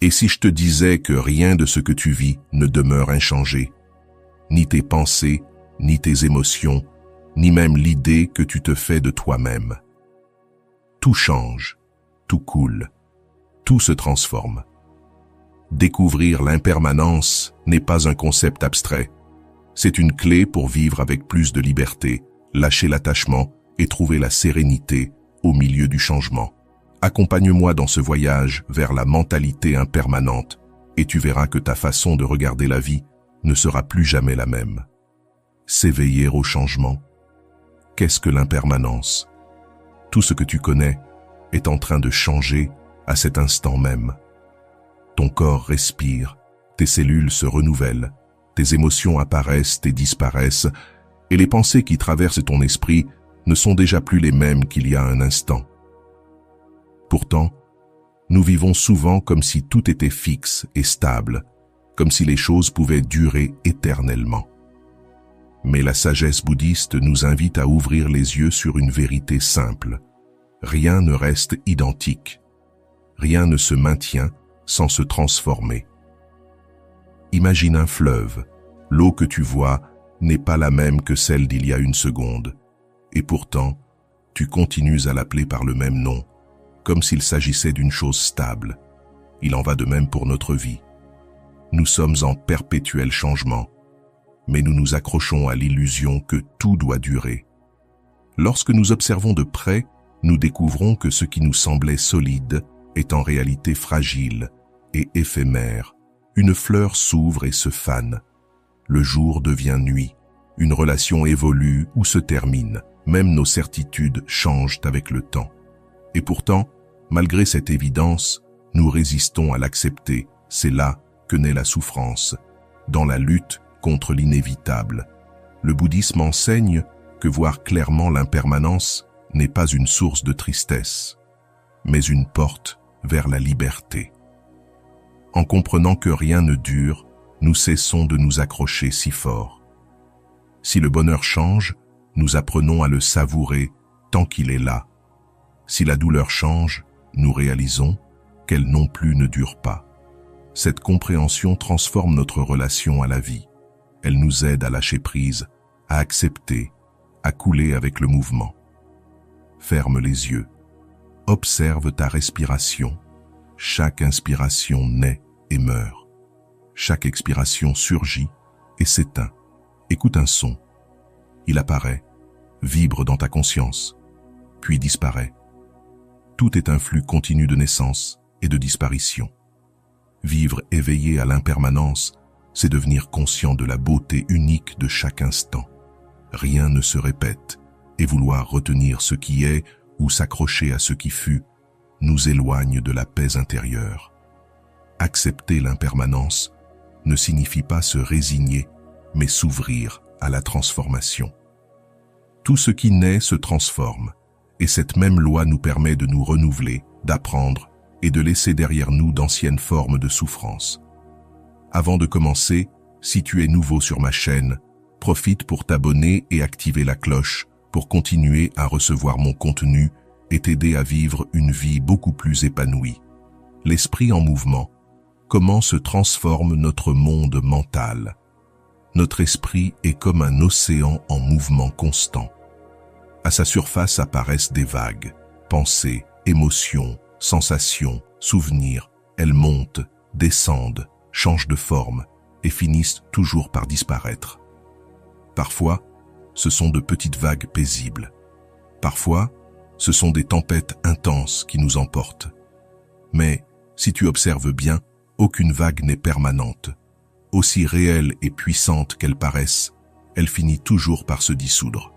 Et si je te disais que rien de ce que tu vis ne demeure inchangé, ni tes pensées, ni tes émotions, ni même l'idée que tu te fais de toi-même. Tout change, tout coule, tout se transforme. Découvrir l'impermanence n'est pas un concept abstrait. C'est une clé pour vivre avec plus de liberté, lâcher l'attachement et trouver la sérénité au milieu du changement. Accompagne-moi dans ce voyage vers la mentalité impermanente et tu verras que ta façon de regarder la vie ne sera plus jamais la même. S'éveiller au changement. Qu'est-ce que l'impermanence? Tout ce que tu connais est en train de changer à cet instant même. Ton corps respire, tes cellules se renouvellent, tes émotions apparaissent et disparaissent, et les pensées qui traversent ton esprit ne sont déjà plus les mêmes qu'il y a un instant. Pourtant, nous vivons souvent comme si tout était fixe et stable, comme si les choses pouvaient durer éternellement. Mais la sagesse bouddhiste nous invite à ouvrir les yeux sur une vérité simple. Rien ne reste identique. Rien ne se maintient sans se transformer. Imagine un fleuve. L'eau que tu vois n'est pas la même que celle d'il y a une seconde. Et pourtant, tu continues à l'appeler par le même nom, comme s'il s'agissait d'une chose stable. Il en va de même pour notre vie. Nous sommes en perpétuel changement, mais nous nous accrochons à l'illusion que tout doit durer. Lorsque nous observons de près, nous découvrons que ce qui nous semblait solide est en réalité fragile et éphémère. Une fleur s'ouvre et se fane. Le jour devient nuit. Une relation évolue ou se termine. Même nos certitudes changent avec le temps. Et pourtant, malgré cette évidence, nous résistons à l'accepter. C'est là que naît la souffrance, dans la lutte contre l'inévitable. Le bouddhisme enseigne que voir clairement l'impermanence n'est pas une source de tristesse, mais une porte vers la liberté. En comprenant que rien ne dure, nous cessons de nous accrocher si fort. Si le bonheur change, nous apprenons à le savourer tant qu'il est là. Si la douleur change, nous réalisons qu'elle non plus ne dure pas. Cette compréhension transforme notre relation à la vie. Elle nous aide à lâcher prise, à accepter, à couler avec le mouvement. Ferme les yeux. Observe ta respiration. Chaque inspiration naît et meurt. Chaque expiration surgit et s'éteint. Écoute un son. Il apparaît, vibre dans ta conscience, puis disparaît. Tout est un flux continu de naissance et de disparition. Vivre éveillé à l'impermanence, c'est devenir conscient de la beauté unique de chaque instant. Rien ne se répète, et vouloir retenir ce qui est ou s'accrocher à ce qui fut nous éloigne de la paix intérieure. Accepter l'impermanence ne signifie pas se résigner, mais s'ouvrir à la transformation. Tout ce qui naît se transforme, et cette même loi nous permet de nous renouveler, d'apprendre et de laisser derrière nous d'anciennes formes de souffrance. Avant de commencer, si tu es nouveau sur ma chaîne, profite pour t'abonner et activer la cloche pour continuer à recevoir mon contenu et t'aider à vivre une vie beaucoup plus épanouie. L'esprit en mouvement. Comment se transforme notre monde mental? Notre esprit est comme un océan en mouvement constant. À sa surface apparaissent des vagues, pensées, émotions, sensations, souvenirs. Elles montent, descendent, changent de forme et finissent toujours par disparaître. Parfois, ce sont de petites vagues paisibles. Parfois, ce sont des tempêtes intenses qui nous emportent. Mais, si tu observes bien, aucune vague n'est permanente. Aussi réelle et puissante qu'elle paraisse, elle finit toujours par se dissoudre.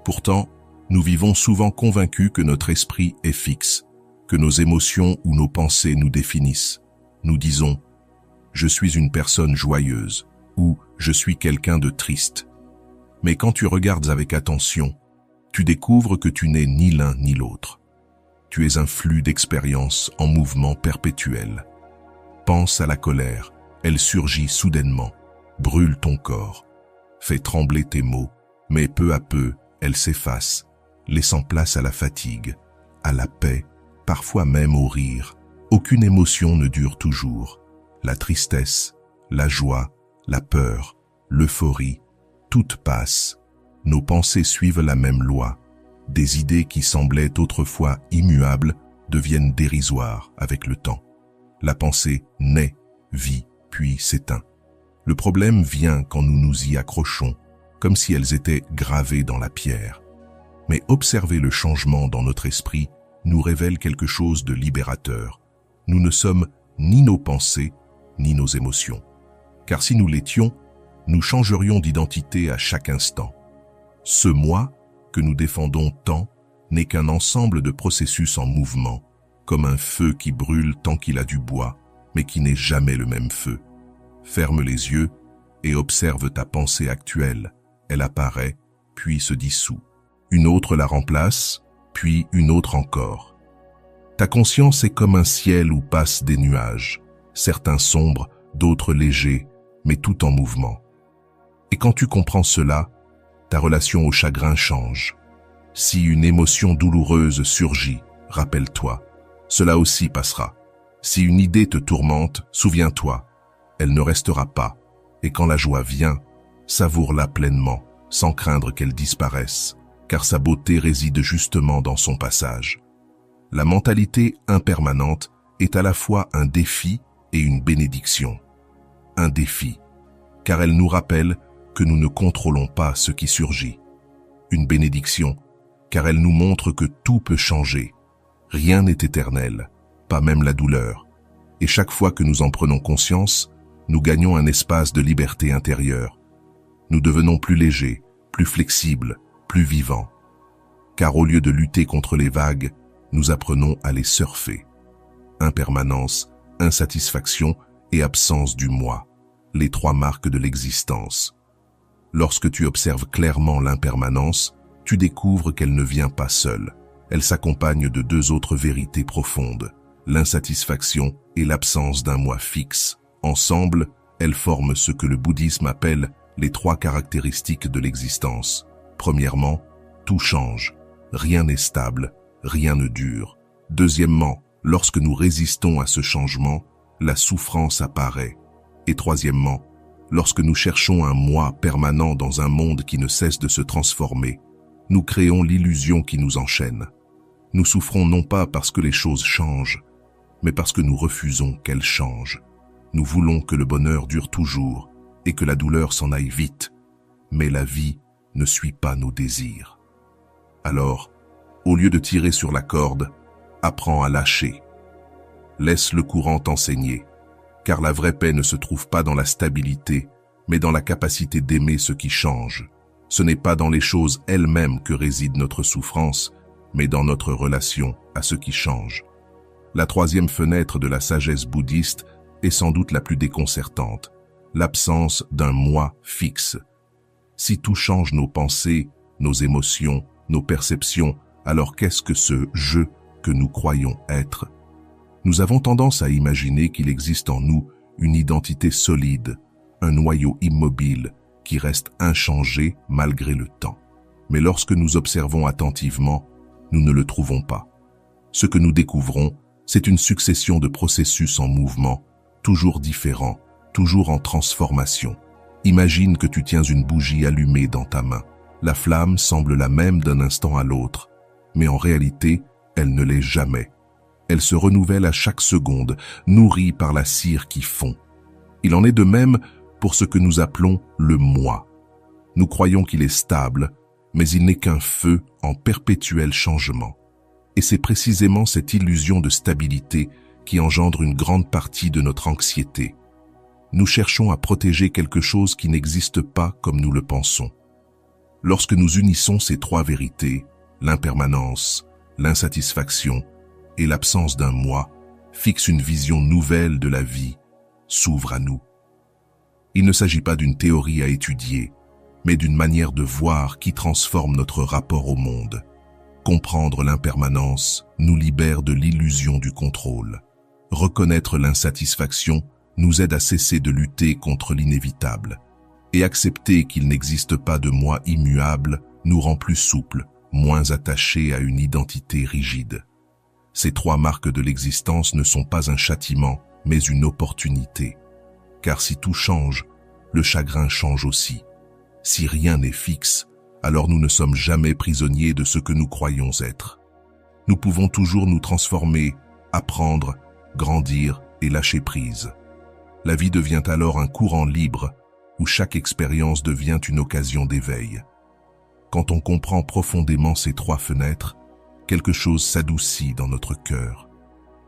Pourtant, nous vivons souvent convaincus que notre esprit est fixe, que nos émotions ou nos pensées nous définissent. Nous disons « je suis une personne joyeuse » ou « je suis quelqu'un de triste ». Mais quand tu regardes avec attention, tu découvres que tu n'es ni l'un ni l'autre. Tu es un flux d'expériences en mouvement perpétuel. Pense à la colère, elle surgit soudainement, brûle ton corps, fait trembler tes mots, mais peu à peu, elle s'efface, laissant place à la fatigue, à la paix, parfois même au rire. Aucune émotion ne dure toujours. La tristesse, la joie, la peur, l'euphorie, toutes passent. Nos pensées suivent la même loi. Des idées qui semblaient autrefois immuables deviennent dérisoires avec le temps. La pensée naît, vit, puis s'éteint. Le problème vient quand nous nous y accrochons, comme si elles étaient gravées dans la pierre. Mais observer le changement dans notre esprit nous révèle quelque chose de libérateur. Nous ne sommes ni nos pensées, ni nos émotions. Car si nous l'étions, nous changerions d'identité à chaque instant. Ce moi que nous défendons tant n'est qu'un ensemble de processus en mouvement, comme un feu qui brûle tant qu'il a du bois, mais qui n'est jamais le même feu. Ferme les yeux et observe ta pensée actuelle. Elle apparaît, puis se dissout. Une autre la remplace, puis une autre encore. Ta conscience est comme un ciel où passent des nuages, certains sombres, d'autres légers, mais tout en mouvement. Et quand tu comprends cela, ta relation au chagrin change. Si une émotion douloureuse surgit, rappelle-toi, cela aussi passera. Si une idée te tourmente, souviens-toi, elle ne restera pas. Et quand la joie vient, savoure-la pleinement, sans craindre qu'elle disparaisse, car sa beauté réside justement dans son passage. La mentalité impermanente est à la fois un défi et une bénédiction. Un défi, car elle nous rappelle que nous ne contrôlons pas ce qui surgit. Une bénédiction, car elle nous montre que tout peut changer. Rien n'est éternel, pas même la douleur. Et chaque fois que nous en prenons conscience, nous gagnons un espace de liberté intérieure. Nous devenons plus légers, plus flexibles, plus vivants. Car au lieu de lutter contre les vagues, nous apprenons à les surfer. Impermanence, insatisfaction et absence du moi, les trois marques de l'existence. Lorsque tu observes clairement l'impermanence, tu découvres qu'elle ne vient pas seule. Elle s'accompagne de deux autres vérités profondes, l'insatisfaction et l'absence d'un moi fixe. Ensemble, elles forment ce que le bouddhisme appelle les trois caractéristiques de l'existence. Premièrement, tout change. Rien n'est stable, rien ne dure. Deuxièmement, lorsque nous résistons à ce changement, la souffrance apparaît. Et troisièmement, lorsque nous cherchons un moi permanent dans un monde qui ne cesse de se transformer, nous créons l'illusion qui nous enchaîne. Nous souffrons non pas parce que les choses changent, mais parce que nous refusons qu'elles changent. Nous voulons que le bonheur dure toujours et que la douleur s'en aille vite, mais la vie ne suit pas nos désirs. Alors, au lieu de tirer sur la corde, apprends à lâcher. Laisse le courant t'enseigner, car la vraie paix ne se trouve pas dans la stabilité, mais dans la capacité d'aimer ce qui change. Ce n'est pas dans les choses elles-mêmes que réside notre souffrance, mais dans notre relation à ce qui change. La troisième fenêtre de la sagesse bouddhiste est sans doute la plus déconcertante, l'absence d'un moi fixe. Si tout change nos pensées, nos émotions, nos perceptions, alors qu'est-ce que ce « je » que nous croyons être? Nous avons tendance à imaginer qu'il existe en nous une identité solide, un noyau immobile qui reste inchangé malgré le temps. Mais lorsque nous observons attentivement, nous ne le trouvons pas. Ce que nous découvrons, c'est une succession de processus en mouvement, toujours différents, toujours en transformation. Imagine que tu tiens une bougie allumée dans ta main. La flamme semble la même d'un instant à l'autre, mais en réalité, elle ne l'est jamais. Elle se renouvelle à chaque seconde, nourrie par la cire qui fond. Il en est de même pour ce que nous appelons le moi. Nous croyons qu'il est stable, mais il n'est qu'un feu en perpétuel changement. Et c'est précisément cette illusion de stabilité qui engendre une grande partie de notre anxiété. Nous cherchons à protéger quelque chose qui n'existe pas comme nous le pensons. Lorsque nous unissons ces trois vérités, l'impermanence, l'insatisfaction et l'absence d'un moi, fixe une vision nouvelle de la vie, s'ouvre à nous. Il ne s'agit pas d'une théorie à étudier, mais d'une manière de voir qui transforme notre rapport au monde. Comprendre l'impermanence nous libère de l'illusion du contrôle. Reconnaître l'insatisfaction nous aide à cesser de lutter contre l'inévitable. Et accepter qu'il n'existe pas de moi immuable nous rend plus souples, moins attachés à une identité rigide. Ces trois marques de l'existence ne sont pas un châtiment, mais une opportunité. Car si tout change, le chagrin change aussi. Si rien n'est fixe, alors nous ne sommes jamais prisonniers de ce que nous croyons être. Nous pouvons toujours nous transformer, apprendre, grandir et lâcher prise. La vie devient alors un courant libre, où chaque expérience devient une occasion d'éveil. Quand on comprend profondément ces trois fenêtres, quelque chose s'adoucit dans notre cœur.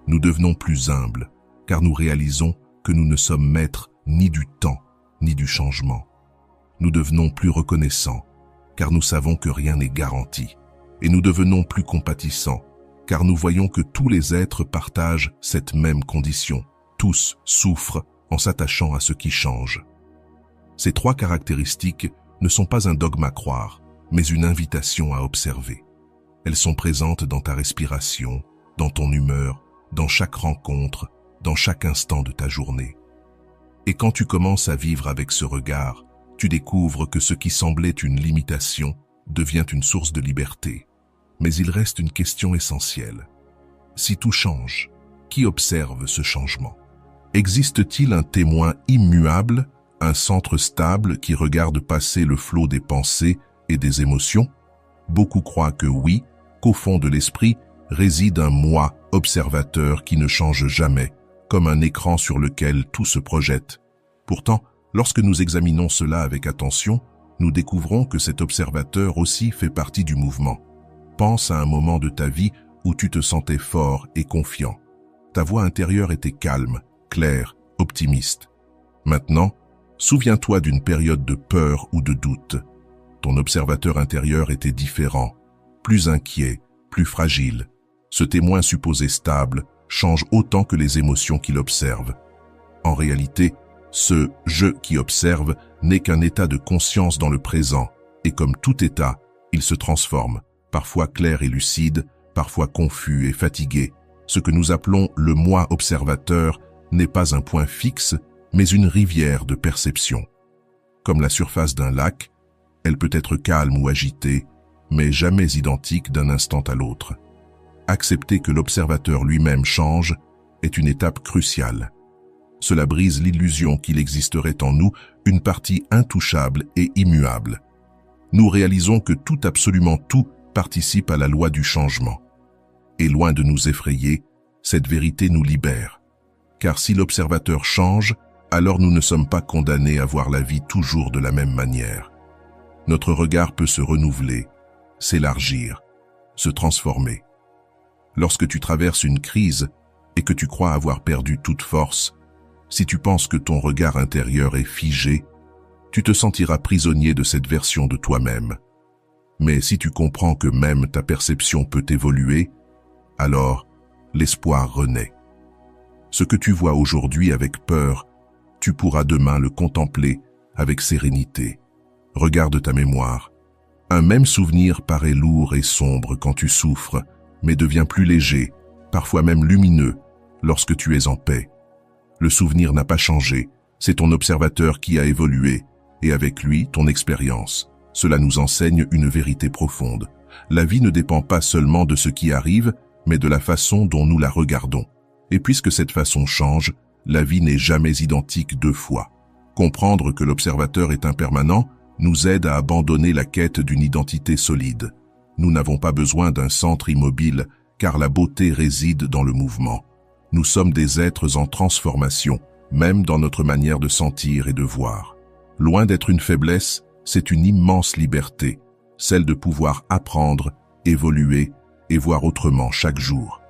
Nous devenons plus humbles, car nous réalisons que nous ne sommes maîtres ni du temps, ni du changement. Nous devenons plus reconnaissants, car nous savons que rien n'est garanti. Et nous devenons plus compatissants, car nous voyons que tous les êtres partagent cette même condition. Tous souffrent en s'attachant à ce qui change. Ces trois caractéristiques ne sont pas un dogme à croire, mais une invitation à observer. Elles sont présentes dans ta respiration, dans ton humeur, dans chaque rencontre, dans chaque instant de ta journée. Et quand tu commences à vivre avec ce regard, tu découvres que ce qui semblait une limitation devient une source de liberté. Mais il reste une question essentielle. Si tout change, qui observe ce changement? Existe-t-il un témoin immuable, un centre stable qui regarde passer le flot des pensées et des émotions? Beaucoup croient que oui, qu'au fond de l'esprit réside un moi observateur qui ne change jamais, comme un écran sur lequel tout se projette. Pourtant, lorsque nous examinons cela avec attention, nous découvrons que cet observateur aussi fait partie du mouvement. Pense à un moment de ta vie où tu te sentais fort et confiant. Ta voix intérieure était calme, claire, optimiste. Maintenant, souviens-toi d'une période de peur ou de doute. Ton observateur intérieur était différent, plus inquiet, plus fragile. Ce témoin supposé stable change autant que les émotions qu'il observe. En réalité, ce « je » qui observe n'est qu'un état de conscience dans le présent, et comme tout état, il se transforme, parfois clair et lucide, parfois confus et fatigué. Ce que nous appelons le moi observateur n'est pas un point fixe, mais une rivière de perception. Comme la surface d'un lac, elle peut être calme ou agitée, mais jamais identique d'un instant à l'autre. Accepter que l'observateur lui-même change est une étape cruciale. Cela brise l'illusion qu'il existerait en nous une partie intouchable et immuable. Nous réalisons que tout, absolument tout, participe à la loi du changement. Et loin de nous effrayer, cette vérité nous libère. Car si l'observateur change, alors nous ne sommes pas condamnés à voir la vie toujours de la même manière. Notre regard peut se renouveler, s'élargir, se transformer. Lorsque tu traverses une crise et que tu crois avoir perdu toute force, si tu penses que ton regard intérieur est figé, tu te sentiras prisonnier de cette version de toi-même. Mais si tu comprends que même ta perception peut évoluer, alors l'espoir renaît. Ce que tu vois aujourd'hui avec peur, tu pourras demain le contempler avec sérénité. Regarde ta mémoire. Un même souvenir paraît lourd et sombre quand tu souffres, mais devient plus léger, parfois même lumineux, lorsque tu es en paix. Le souvenir n'a pas changé, c'est ton observateur qui a évolué, et avec lui, ton expérience. Cela nous enseigne une vérité profonde. La vie ne dépend pas seulement de ce qui arrive, mais de la façon dont nous la regardons. Et puisque cette façon change, la vie n'est jamais identique deux fois. Comprendre que l'observateur est impermanent nous aide à abandonner la quête d'une identité solide. Nous n'avons pas besoin d'un centre immobile, car la beauté réside dans le mouvement. Nous sommes des êtres en transformation, même dans notre manière de sentir et de voir. Loin d'être une faiblesse, c'est une immense liberté, celle de pouvoir apprendre, évoluer et voir autrement chaque jour.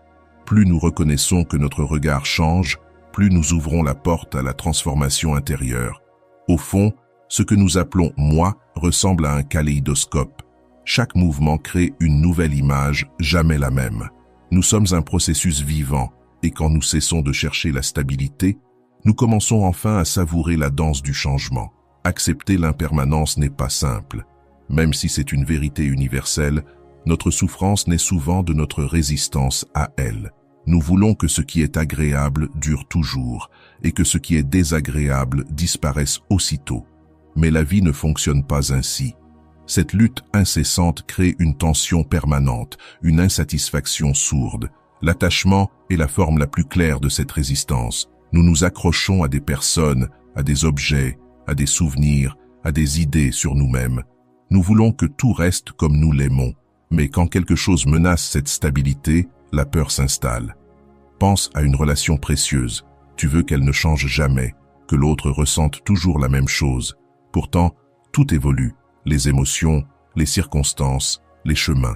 Plus nous reconnaissons que notre regard change, plus nous ouvrons la porte à la transformation intérieure. Au fond, ce que nous appelons « moi » ressemble à un kaléidoscope. Chaque mouvement crée une nouvelle image, jamais la même. Nous sommes un processus vivant, et quand nous cessons de chercher la stabilité, nous commençons enfin à savourer la danse du changement. Accepter l'impermanence n'est pas simple. Même si c'est une vérité universelle, notre souffrance naît souvent de notre résistance à elle. Nous voulons que ce qui est agréable dure toujours, et que ce qui est désagréable disparaisse aussitôt. Mais la vie ne fonctionne pas ainsi. Cette lutte incessante crée une tension permanente, une insatisfaction sourde. L'attachement est la forme la plus claire de cette résistance. Nous nous accrochons à des personnes, à des objets, à des souvenirs, à des idées sur nous-mêmes. Nous voulons que tout reste comme nous l'aimons. Mais quand quelque chose menace cette stabilité, la peur s'installe. Pense à une relation précieuse. Tu veux qu'elle ne change jamais, que l'autre ressente toujours la même chose. Pourtant, tout évolue. Les émotions, les circonstances, les chemins.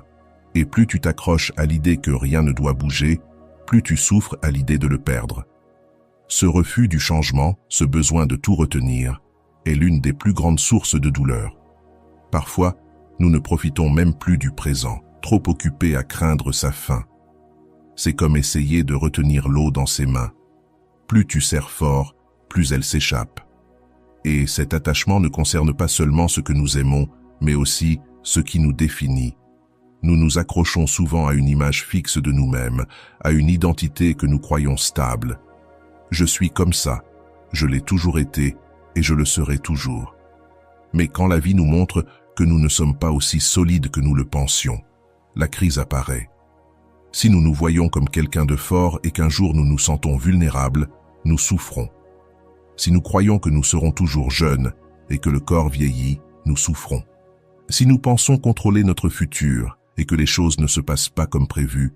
Et plus tu t'accroches à l'idée que rien ne doit bouger, plus tu souffres à l'idée de le perdre. Ce refus du changement, ce besoin de tout retenir, est l'une des plus grandes sources de douleur. Parfois, nous ne profitons même plus du présent, trop occupés à craindre sa fin. C'est comme essayer de retenir l'eau dans ses mains. Plus tu serres fort, plus elle s'échappe. Et cet attachement ne concerne pas seulement ce que nous aimons, mais aussi ce qui nous définit. Nous nous accrochons souvent à une image fixe de nous-mêmes, à une identité que nous croyons stable. Je suis comme ça, je l'ai toujours été et je le serai toujours. Mais quand la vie nous montre que nous ne sommes pas aussi solides que nous le pensions, la crise apparaît. Si nous nous voyons comme quelqu'un de fort et qu'un jour nous nous sentons vulnérables, nous souffrons. Si nous croyons que nous serons toujours jeunes et que le corps vieillit, nous souffrons. Si nous pensons contrôler notre futur et que les choses ne se passent pas comme prévu,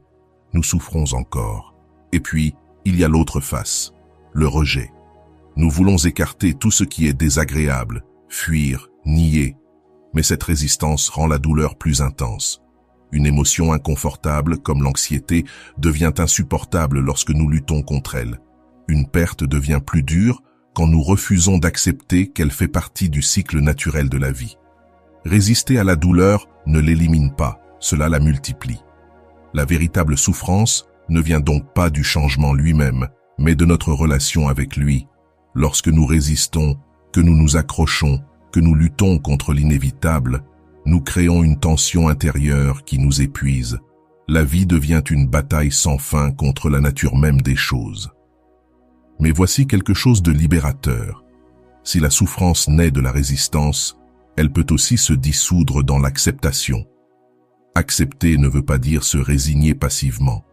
nous souffrons encore. Et puis, il y a l'autre face, le rejet. Nous voulons écarter tout ce qui est désagréable, fuir, nier. Mais cette résistance rend la douleur plus intense. Une émotion inconfortable, comme l'anxiété, devient insupportable lorsque nous luttons contre elle. Une perte devient plus dure quand nous refusons d'accepter qu'elle fait partie du cycle naturel de la vie. Résister à la douleur ne l'élimine pas, cela la multiplie. La véritable souffrance ne vient donc pas du changement lui-même, mais de notre relation avec lui. Lorsque nous résistons, que nous nous accrochons, que nous luttons contre l'inévitable, nous créons une tension intérieure qui nous épuise. La vie devient une bataille sans fin contre la nature même des choses. Mais voici quelque chose de libérateur. Si la souffrance naît de la résistance, elle peut aussi se dissoudre dans l'acceptation. Accepter ne veut pas dire se résigner passivement.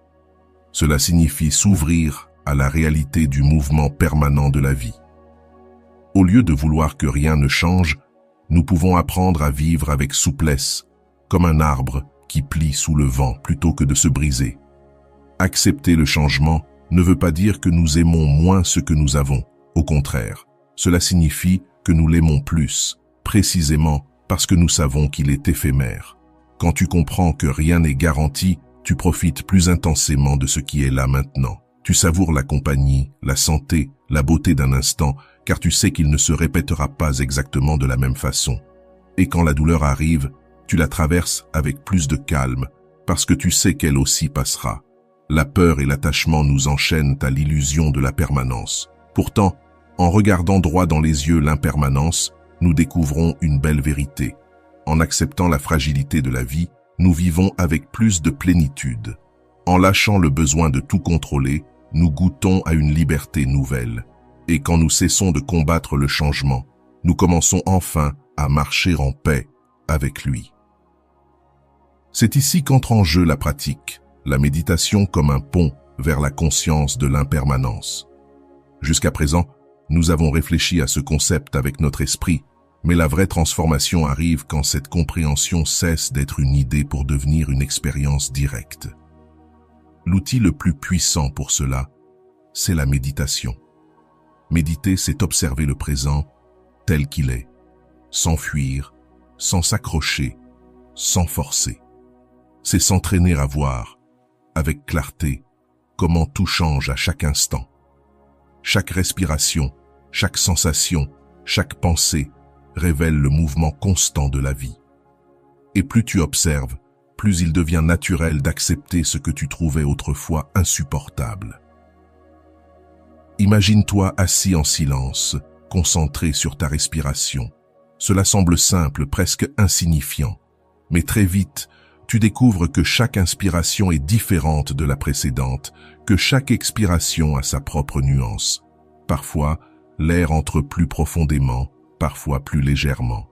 Cela signifie s'ouvrir à la réalité du mouvement permanent de la vie. Au lieu de vouloir que rien ne change, nous pouvons apprendre à vivre avec souplesse, comme un arbre qui plie sous le vent plutôt que de se briser. Accepter le changement ne veut pas dire que nous aimons moins ce que nous avons. Au contraire, cela signifie que nous l'aimons plus, précisément parce que nous savons qu'il est éphémère. Quand tu comprends que rien n'est garanti, tu profites plus intensément de ce qui est là maintenant. Tu savoures la compagnie, la santé, la beauté d'un instant, car tu sais qu'il ne se répétera pas exactement de la même façon. Et quand la douleur arrive, tu la traverses avec plus de calme, parce que tu sais qu'elle aussi passera. La peur et l'attachement nous enchaînent à l'illusion de la permanence. Pourtant, en regardant droit dans les yeux l'impermanence, nous découvrons une belle vérité. En acceptant la fragilité de la vie, nous vivons avec plus de plénitude. En lâchant le besoin de tout contrôler, nous goûtons à une liberté nouvelle. Et quand nous cessons de combattre le changement, nous commençons enfin à marcher en paix avec lui. C'est ici qu'entre en jeu la pratique, la méditation comme un pont vers la conscience de l'impermanence. Jusqu'à présent, nous avons réfléchi à ce concept avec notre esprit, mais la vraie transformation arrive quand cette compréhension cesse d'être une idée pour devenir une expérience directe. L'outil le plus puissant pour cela, c'est la méditation. Méditer, c'est observer le présent tel qu'il est, sans fuir, sans s'accrocher, sans forcer. C'est s'entraîner à voir, avec clarté, comment tout change à chaque instant. Chaque respiration, chaque sensation, chaque pensée révèle le mouvement constant de la vie. Et plus tu observes, plus il devient naturel d'accepter ce que tu trouvais autrefois insupportable. Imagine-toi assis en silence, concentré sur ta respiration. Cela semble simple, presque insignifiant. Mais très vite, tu découvres que chaque inspiration est différente de la précédente, que chaque expiration a sa propre nuance. Parfois, l'air entre plus profondément, parfois plus légèrement.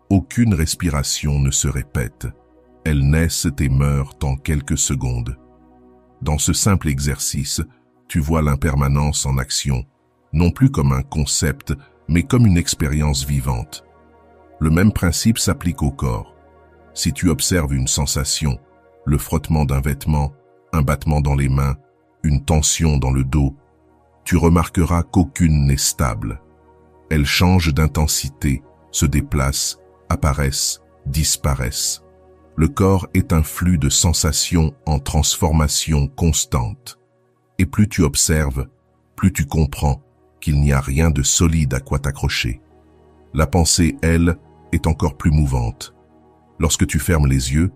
Aucune respiration ne se répète. Elles naissent et meurent en quelques secondes. Dans ce simple exercice, tu vois l'impermanence en action, non plus comme un concept, mais comme une expérience vivante. Le même principe s'applique au corps. Si tu observes une sensation, le frottement d'un vêtement, un battement dans les mains, une tension dans le dos, tu remarqueras qu'aucune n'est stable. Elles changent d'intensité, se déplacent, apparaissent, disparaissent. Le corps est un flux de sensations en transformation constante. Et plus tu observes, plus tu comprends qu'il n'y a rien de solide à quoi t'accrocher. La pensée, elle, est encore plus mouvante. Lorsque tu fermes les yeux,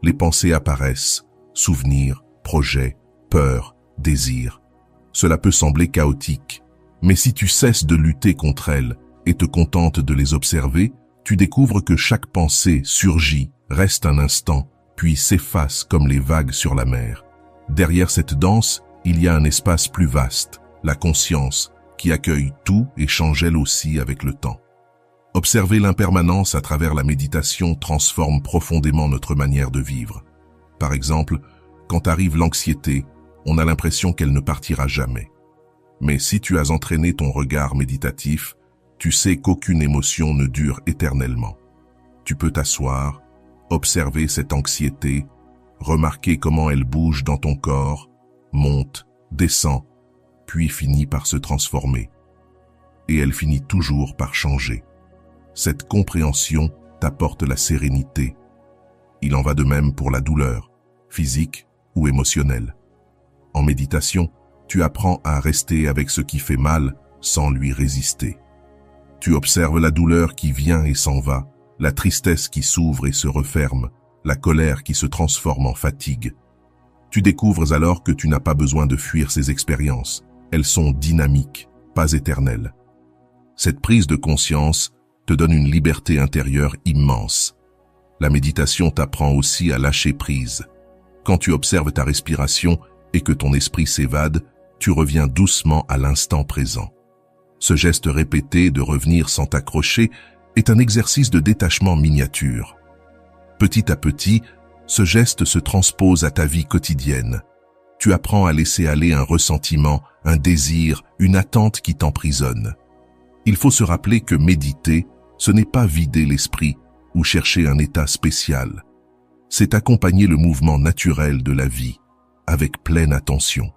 les pensées apparaissent, souvenirs, projets, peurs, désirs. Cela peut sembler chaotique, mais si tu cesses de lutter contre elles et te contentes de les observer, tu découvres que chaque pensée surgit, reste un instant, puis s'efface comme les vagues sur la mer. Derrière cette danse, il y a un espace plus vaste, la conscience, qui accueille tout et change elle aussi avec le temps. Observer l'impermanence à travers la méditation transforme profondément notre manière de vivre. Par exemple, quand arrive l'anxiété, on a l'impression qu'elle ne partira jamais. Mais si tu as entraîné ton regard méditatif, tu sais qu'aucune émotion ne dure éternellement. Tu peux t'asseoir, observer cette anxiété, remarquer comment elle bouge dans ton corps, monte, descend, puis finit par se transformer. Et elle finit toujours par changer. Cette compréhension t'apporte la sérénité. Il en va de même pour la douleur, physique ou émotionnelle. En méditation, tu apprends à rester avec ce qui fait mal sans lui résister. Tu observes la douleur qui vient et s'en va, la tristesse qui s'ouvre et se referme, la colère qui se transforme en fatigue. Tu découvres alors que tu n'as pas besoin de fuir ces expériences. Elles sont dynamiques, pas éternelles. Cette prise de conscience te donne une liberté intérieure immense. La méditation t'apprend aussi à lâcher prise. Quand tu observes ta respiration et que ton esprit s'évade, tu reviens doucement à l'instant présent. Ce geste répété de revenir sans t'accrocher est un exercice de détachement miniature. Petit à petit, ce geste se transpose à ta vie quotidienne. Tu apprends à laisser aller un ressentiment, un désir, une attente qui t'emprisonne. Il faut se rappeler que méditer, ce n'est pas vider l'esprit ou chercher un état spécial. C'est accompagner le mouvement naturel de la vie, avec pleine attention.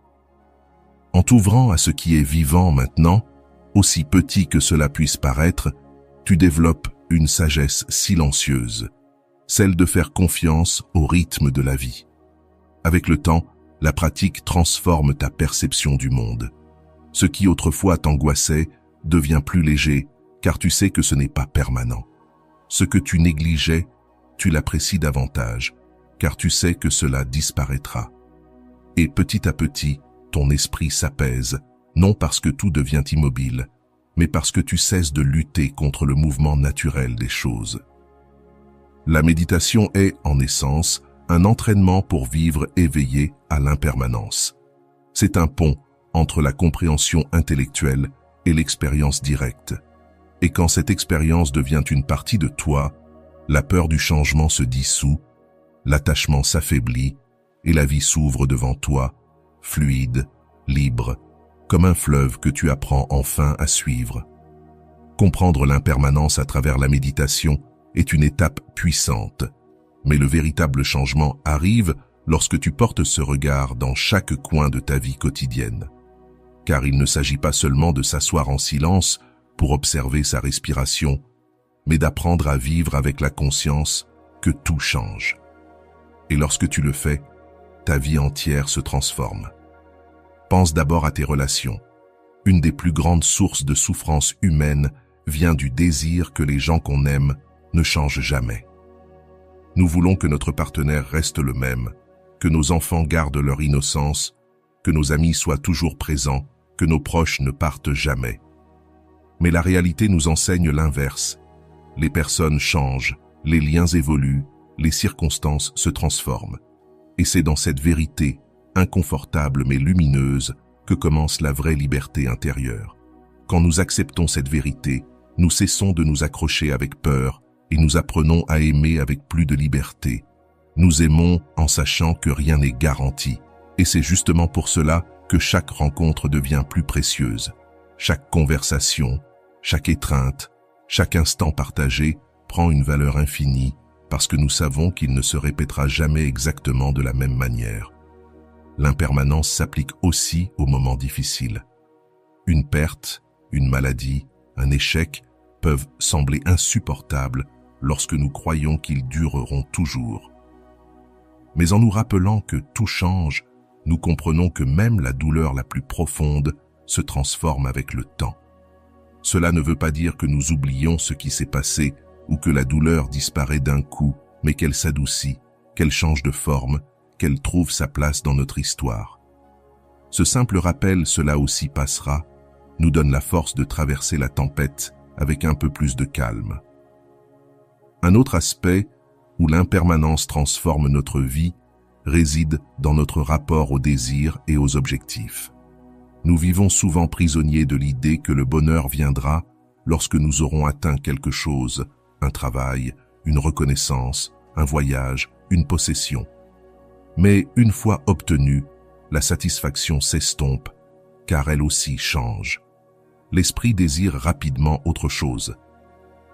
En t'ouvrant à ce qui est vivant maintenant, aussi petit que cela puisse paraître, tu développes une sagesse silencieuse, celle de faire confiance au rythme de la vie. Avec le temps, la pratique transforme ta perception du monde. Ce qui autrefois t'angoissait devient plus léger, car tu sais que ce n'est pas permanent. Ce que tu négligeais, tu l'apprécies davantage, car tu sais que cela disparaîtra. Et petit à petit, ton esprit s'apaise, non parce que tout devient immobile, mais parce que tu cesses de lutter contre le mouvement naturel des choses. La méditation est, en essence, un entraînement pour vivre éveillé à l'impermanence. C'est un pont entre la compréhension intellectuelle et l'expérience directe. Et quand cette expérience devient une partie de toi, la peur du changement se dissout, l'attachement s'affaiblit et la vie s'ouvre devant toi, fluide, libre, comme un fleuve que tu apprends enfin à suivre. Comprendre l'impermanence à travers la méditation est une étape puissante, mais le véritable changement arrive lorsque tu portes ce regard dans chaque coin de ta vie quotidienne. Car il ne s'agit pas seulement de s'asseoir en silence pour observer sa respiration, mais d'apprendre à vivre avec la conscience que tout change. Et lorsque tu le fais, ta vie entière se transforme. Pense d'abord à tes relations. Une des plus grandes sources de souffrance humaine vient du désir que les gens qu'on aime ne changent jamais. Nous voulons que notre partenaire reste le même, que nos enfants gardent leur innocence, que nos amis soient toujours présents, que nos proches ne partent jamais. Mais la réalité nous enseigne l'inverse. Les personnes changent, les liens évoluent, les circonstances se transforment. Et c'est dans cette vérité, inconfortable mais lumineuse, que commence la vraie liberté intérieure. Quand nous acceptons cette vérité, nous cessons de nous accrocher avec peur et nous apprenons à aimer avec plus de liberté. Nous aimons en sachant que rien n'est garanti, Et c'est justement pour cela que chaque rencontre devient plus précieuse. Chaque conversation, chaque étreinte, chaque instant partagé prend une valeur infinie parce que nous savons qu'il ne se répétera jamais exactement de la même manière. L'impermanence s'applique aussi aux moments difficiles. Une perte, une maladie, un échec peuvent sembler insupportables lorsque nous croyons qu'ils dureront toujours. Mais en nous rappelant que tout change, nous comprenons que même la douleur la plus profonde se transforme avec le temps. Cela ne veut pas dire que nous oublions ce qui s'est passé ou que la douleur disparaît d'un coup, mais qu'elle s'adoucit, qu'elle change de forme, qu'elle trouve sa place dans notre histoire. Ce simple rappel, cela aussi passera, nous donne la force de traverser la tempête avec un peu plus de calme. Un autre aspect où l'impermanence transforme notre vie réside dans notre rapport aux désirs et aux objectifs. Nous vivons souvent prisonniers de l'idée que le bonheur viendra lorsque nous aurons atteint quelque chose, un travail, une reconnaissance, un voyage, une possession. Mais une fois obtenue, la satisfaction s'estompe, car elle aussi change. L'esprit désire rapidement autre chose.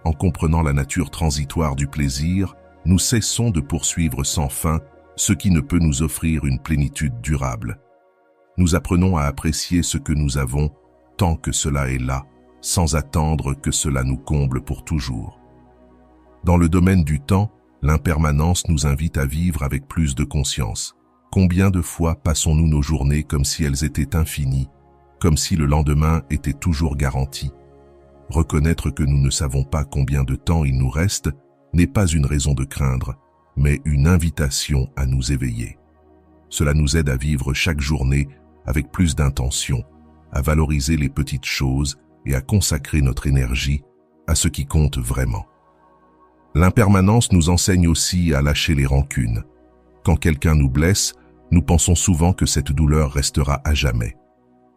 En comprenant la nature transitoire du plaisir, nous cessons de poursuivre sans fin ce qui ne peut nous offrir une plénitude durable. Nous apprenons à apprécier ce que nous avons tant que cela est là, sans attendre que cela nous comble pour toujours. Dans le domaine du temps, l'impermanence nous invite à vivre avec plus de conscience. Combien de fois passons-nous nos journées comme si elles étaient infinies, comme si le lendemain était toujours garanti? Reconnaître que nous ne savons pas combien de temps il nous reste n'est pas une raison de craindre, mais une invitation à nous éveiller. Cela nous aide à vivre chaque journée avec plus d'intention, à valoriser les petites choses et à consacrer notre énergie à ce qui compte vraiment. L'impermanence nous enseigne aussi à lâcher les rancunes. Quand quelqu'un nous blesse, nous pensons souvent que cette douleur restera à jamais.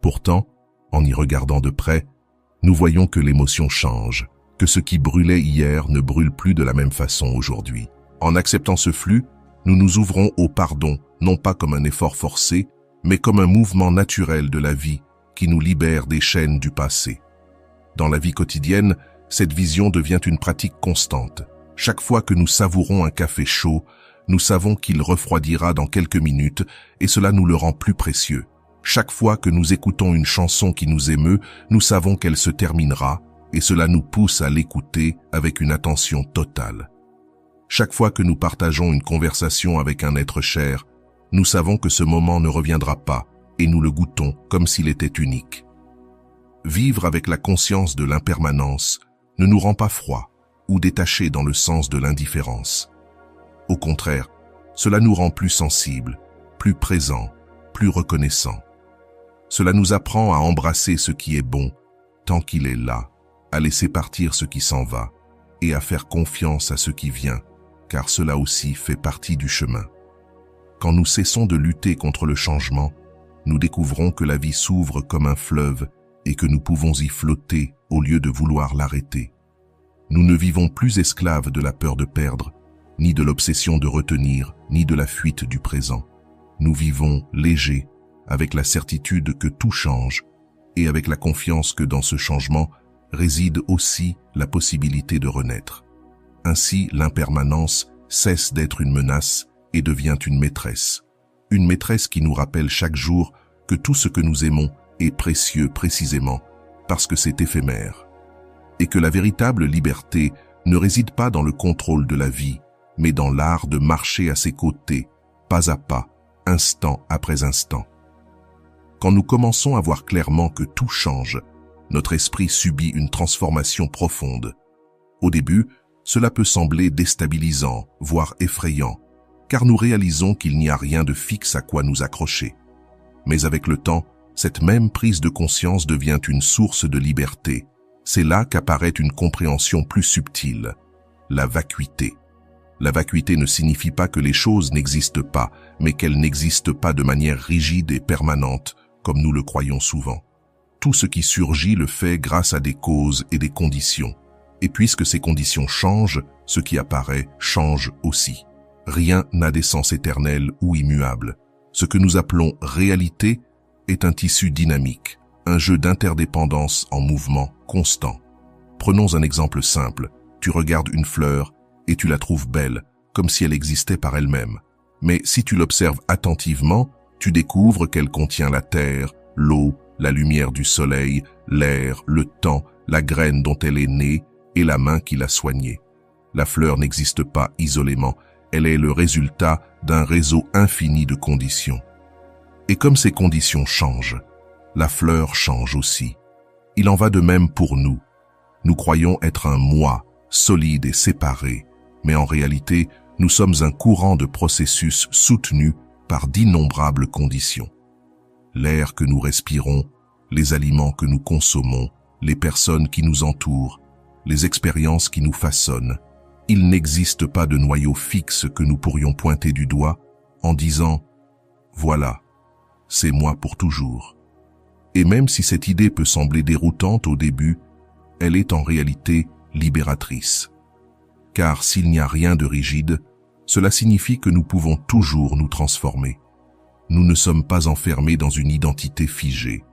Pourtant, en y regardant de près, nous voyons que l'émotion change, que ce qui brûlait hier ne brûle plus de la même façon aujourd'hui. En acceptant ce flux, nous nous ouvrons au pardon, non pas comme un effort forcé, mais comme un mouvement naturel de la vie qui nous libère des chaînes du passé. Dans la vie quotidienne, cette vision devient une pratique constante. Chaque fois que nous savourons un café chaud, nous savons qu'il refroidira dans quelques minutes et cela nous le rend plus précieux. Chaque fois que nous écoutons une chanson qui nous émeut, nous savons qu'elle se terminera et cela nous pousse à l'écouter avec une attention totale. Chaque fois que nous partageons une conversation avec un être cher, nous savons que ce moment ne reviendra pas et nous le goûtons comme s'il était unique. Vivre avec la conscience de l'impermanence ne nous rend pas froid ou détaché dans le sens de l'indifférence. Au contraire, cela nous rend plus sensibles, plus présents, plus reconnaissants. Cela nous apprend à embrasser ce qui est bon tant qu'il est là, à laisser partir ce qui s'en va et à faire confiance à ce qui vient, car cela aussi fait partie du chemin. Quand nous cessons de lutter contre le changement, nous découvrons que la vie s'ouvre comme un fleuve et que nous pouvons y flotter au lieu de vouloir l'arrêter. Nous ne vivons plus esclaves de la peur de perdre, ni de l'obsession de retenir, ni de la fuite du présent. Nous vivons légers, avec la certitude que tout change, et avec la confiance que dans ce changement réside aussi la possibilité de renaître. Ainsi, l'impermanence cesse d'être une menace et devient une maîtresse qui nous rappelle chaque jour que tout ce que nous aimons est précieux précisément parce que c'est éphémère, et que la véritable liberté ne réside pas dans le contrôle de la vie, mais dans l'art de marcher à ses côtés, pas à pas, instant après instant. Quand nous commençons à voir clairement que tout change, notre esprit subit une transformation profonde. Au début, cela peut sembler déstabilisant, voire effrayant, car nous réalisons qu'il n'y a rien de fixe à quoi nous accrocher. Mais avec le temps, cette même prise de conscience devient une source de liberté. C'est là qu'apparaît une compréhension plus subtile, la vacuité. La vacuité ne signifie pas que les choses n'existent pas, mais qu'elles n'existent pas de manière rigide et permanente, comme nous le croyons souvent. Tout ce qui surgit le fait grâce à des causes et des conditions. Et puisque ces conditions changent, ce qui apparaît change aussi. Rien n'a d'essence éternelle ou immuable. Ce que nous appelons réalité est un tissu dynamique, un jeu d'interdépendance en mouvement constant. Prenons un exemple simple. Tu regardes une fleur et tu la trouves belle, comme si elle existait par elle-même. Mais si tu l'observes attentivement, tu découvres qu'elle contient la terre, l'eau, la lumière du soleil, l'air, le temps, la graine dont elle est née et la main qui l'a soignée. La fleur n'existe pas isolément, elle est le résultat d'un réseau infini de conditions. Et comme ces conditions changent, la fleur change aussi. Il en va de même pour nous. Nous croyons être un moi, solide et séparé, mais en réalité, nous sommes un courant de processus soutenu par d'innombrables conditions. L'air que nous respirons, les aliments que nous consommons, les personnes qui nous entourent, les expériences qui nous façonnent. Il n'existe pas de noyau fixe que nous pourrions pointer du doigt en disant « Voilà, c'est moi pour toujours ». Et même si cette idée peut sembler déroutante au début, elle est en réalité libératrice. Car s'il n'y a rien de rigide, cela signifie que nous pouvons toujours nous transformer. Nous ne sommes pas enfermés dans une identité figée.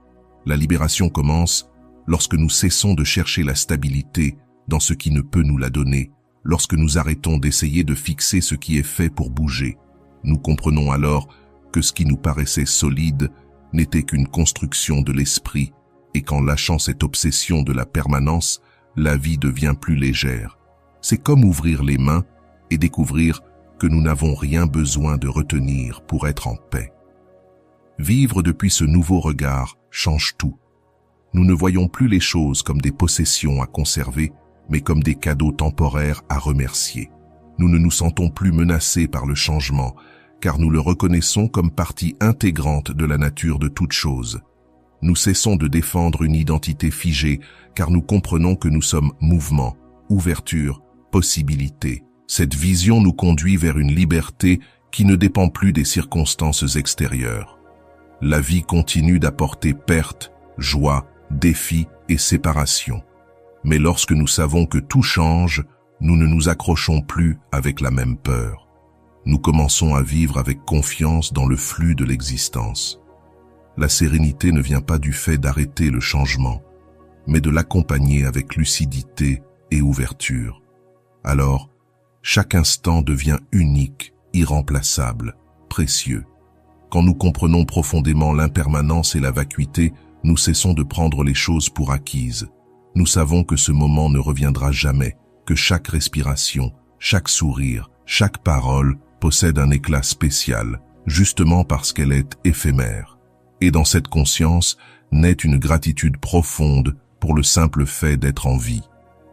La libération commence lorsque nous cessons de chercher la stabilité dans ce qui ne peut nous la donner, lorsque nous arrêtons d'essayer de fixer ce qui est fait pour bouger. Nous comprenons alors que ce qui nous paraissait solide n'était qu'une construction de l'esprit, et qu'en lâchant cette obsession de la permanence, la vie devient plus légère. C'est comme ouvrir les mains et découvrir que nous n'avons rien besoin de retenir pour être en paix. Vivre depuis ce nouveau regard change tout. Nous ne voyons plus les choses comme des possessions à conserver, mais comme des cadeaux temporaires à remercier. Nous ne nous sentons plus menacés par le changement, car nous le reconnaissons comme partie intégrante de la nature de toute chose. Nous cessons de défendre une identité figée, car nous comprenons que nous sommes mouvement, ouverture, possibilité. Cette vision nous conduit vers une liberté qui ne dépend plus des circonstances extérieures. La vie continue d'apporter pertes, joie, défis et séparation. Mais lorsque nous savons que tout change, nous ne nous accrochons plus avec la même peur. Nous commençons à vivre avec confiance dans le flux de l'existence. La sérénité ne vient pas du fait d'arrêter le changement, mais de l'accompagner avec lucidité et ouverture. Alors, chaque instant devient unique, irremplaçable, précieux. Quand nous comprenons profondément l'impermanence et la vacuité, nous cessons de prendre les choses pour acquises. Nous savons que ce moment ne reviendra jamais, que chaque respiration, chaque sourire, chaque parole possède un éclat spécial, justement parce qu'elle est éphémère. Et dans cette conscience naît une gratitude profonde pour le simple fait d'être en vie.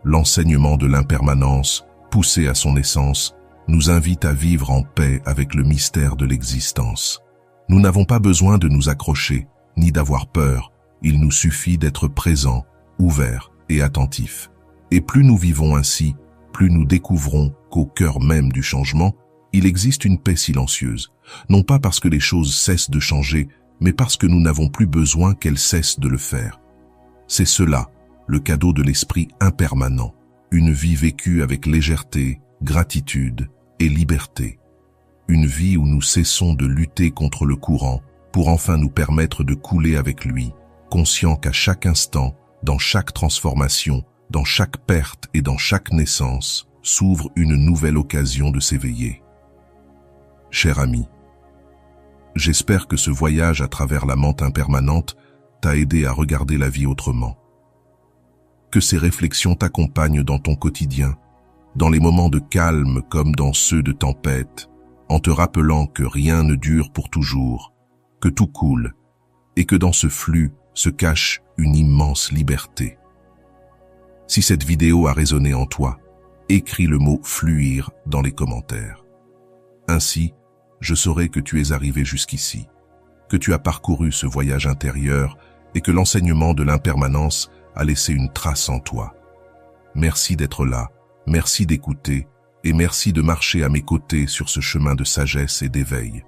L'enseignement de l'impermanence, poussé à son essence, nous invite à vivre en paix avec le mystère de l'existence. Nous n'avons pas besoin de nous accrocher, ni d'avoir peur. Il nous suffit d'être présents, ouverts et attentifs. Et plus nous vivons ainsi, plus nous découvrons qu'au cœur même du changement, il existe une paix silencieuse. Non pas parce que les choses cessent de changer, mais parce que nous n'avons plus besoin qu'elles cessent de le faire. C'est cela, le cadeau de l'esprit impermanent. Une vie vécue avec légèreté, gratitude et liberté. Une vie où nous cessons de lutter contre le courant pour enfin nous permettre de couler avec lui, conscients qu'à chaque instant, dans chaque transformation, dans chaque perte et dans chaque naissance, s'ouvre une nouvelle occasion de s'éveiller. Cher ami, j'espère que ce voyage à travers la menthe impermanente t'a aidé à regarder la vie autrement. Que ces réflexions t'accompagnent dans ton quotidien, dans les moments de calme comme dans ceux de tempête, en te rappelant que rien ne dure pour toujours, que tout coule, et que dans ce flux se cache une immense liberté. Si cette vidéo a résonné en toi, écris le mot « fluir » dans les commentaires. Ainsi, je saurai que tu es arrivé jusqu'ici, que tu as parcouru ce voyage intérieur et que l'enseignement de l'impermanence a laissé une trace en toi. Merci d'être là, merci d'écouter et merci de marcher à mes côtés sur ce chemin de sagesse et d'éveil.